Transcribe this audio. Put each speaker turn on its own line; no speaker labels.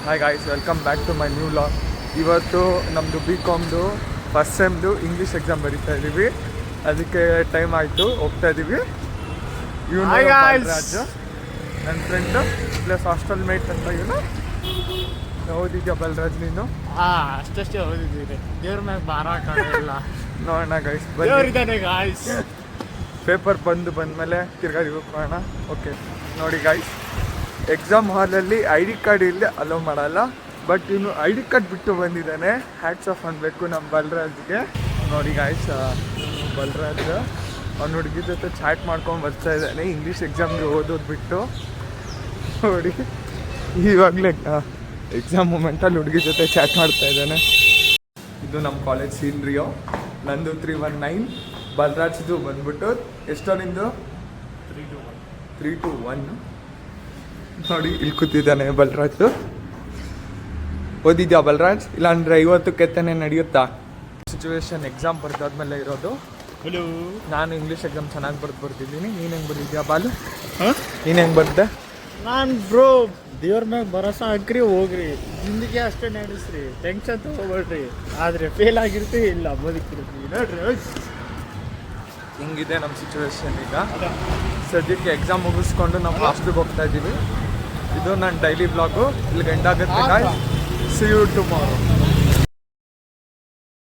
Hi guys, welcome back to my new vlog. ಇವತ್ತು ನಮ್ಮದು ಬಿ.ಕಾಮ್ದು ಫಸ್ಟ್ ಸೆಮ್ದು ಇಂಗ್ಲೀಷ್ ಎಕ್ಸಾಮ್ ಬರೀತಾ ಇದ್ದೀವಿ. ಅದಕ್ಕೆ ಟೈಮ್ ಆಯಿತು, ಹೋಗ್ತಾ ಇದ್ದೀವಿ. ಇವನು ರಾಜು ನನ್ನ ಫ್ರೆಂಡು ಪ್ಲಸ್ ಹಾಸ್ಟೆಲ್ ಮೇಟ್ ಅಂತ. ಇವನು ಓದಿದ್ಯಾ ಬಲರಾಜ್ ನೀನು?
ಅಷ್ಟೇ ಓದಿದ್ದೀರಿ. ದೇವ್ರ ಮ್ಯಾಗ ಬಾರಕ್ಕಾಗಲ್ಲ.
ನೋಡೋಣ ಗೈಸ್,
ದೇವ್ರಿದ್ದಾನೆ ಗಾಯ್ಸ್.
ಪೇಪರ್ ಬಂದಮೇಲೆ ತಿರ್ಗಾ ಹೋಗೋಣ. ಓಕೆ ನೋಡಿ ಗಾಯ್ಸ್, ಎಕ್ಸಾಮ್ ಹಾಲಲ್ಲಿ ID ಕಾರ್ಡ್ ಇಲ್ಲದೆ ಅಲೋ ಮಾಡಲ್ಲ. ಬಟ್ ಇವನು ID ಕಾರ್ಡ್ ಬಿಟ್ಟು ಬಂದಿದ್ದಾನೆ. ಹ್ಯಾಟ್ಸ್ ಆಫ್ ಅನ್ಬೇಕು ನಮ್ಮ ಬಲರಾಜ್ಗೆ. ನೋಡಿ ಗಾಯ್ಸ್, ಬಲರಾಜ್ ಅವ್ನ ಹುಡುಗಿ ಜೊತೆ ಚಾಟ್ ಮಾಡ್ಕೊಂಡು ಬರ್ತಾ ಇದ್ದಾನೆ ಇಂಗ್ಲೀಷ್ ಎಕ್ಸಾಮ್ಗೆ ಓದೋದು ಬಿಟ್ಟು. ನೋಡಿ ಇವಾಗಲೇ ಎಕ್ಸಾಮ್ ಮೂಮೆಂಟಲ್ಲಿ ಹುಡುಗಿ ಜೊತೆ ಚಾಟ್ ಮಾಡ್ತಾ ಇದ್ದಾನೆ. ಇದು ನಮ್ಮ ಕಾಲೇಜ್ ಸೀನ್ರಿಯೋ. ನಂದು 319, ಬಲರಾಜ್ದು ಬಂದ್ಬಿಟ್ಟು ಎಷ್ಟೋ ನಿಂದು 321. ನೋಡಿ ಇಲ್ಲಿ ಕೂತಿದ್ದಾನೆ ಬಲರಾಜ್. ಓದಿದ್ಯಾ ಬಲರಾಜ್? ಇಲ್ಲಾಂದರೆ 50ಕ್ಕೆ ತಾನೇ ನಡೆಯುತ್ತಾ? ಸಿಚುವೇಶನ್ ಎಕ್ಸಾಮ್ ಬರ್ದಾದ್ಮೇಲೆ ಇರೋದು. ನಾನು ಇಂಗ್ಲೀಷ್ ಎಕ್ಸಾಮ್ ಚೆನ್ನಾಗಿ ಬರ್ದಿದ್ದೀನಿ. ನೀನು ಹೆಂಗೆ ಬರ್ದಿದ್ಯಾ ಬಾಲು? ನೀನು ಹೆಂಗೆ ಬರ್ದೆ?
ನಾನು ಬ್ರೋ ದೇವ್ರ ಮ್ಯಾಗ ಭರೋಸಾ ಹಾಕ್ರಿ, ಹೋಗ್ರಿ, ಜಿಂದಗಿ ಅಷ್ಟೇ ನಡೆಸ್ರಿ, ಟೆನ್ಷನ್ ತಗೋಬೇಡ್ರಿ. ಆದರೆ ಫೇಲ್ ಆಗಿರ್ತೀವಿ, ಇಲ್ಲ ಬದುಕಿರ್ತೀವಿ. ನೋಡ್ರಿ
ಹಿಂಗಿದೆ ನಮ್ಮ ಸಿಚುವೇಶನ್ ಈಗ. ಸದ್ಯಕ್ಕೆ ಎಕ್ಸಾಮ್ ಮುಗಿಸ್ಕೊಂಡು ನಾವು ಹಾಸ್ಟೆಲ್ಗೆ ಹೋಗ್ತಾ ಇದ್ದೀವಿ. ಇದು ನನ್ನ ಡೈಲಿ ಬ್ಲಾಗು. ಇಲ್ಲಿ ಗಂಡಾಗುತ್ತೆ. C you tomorrow.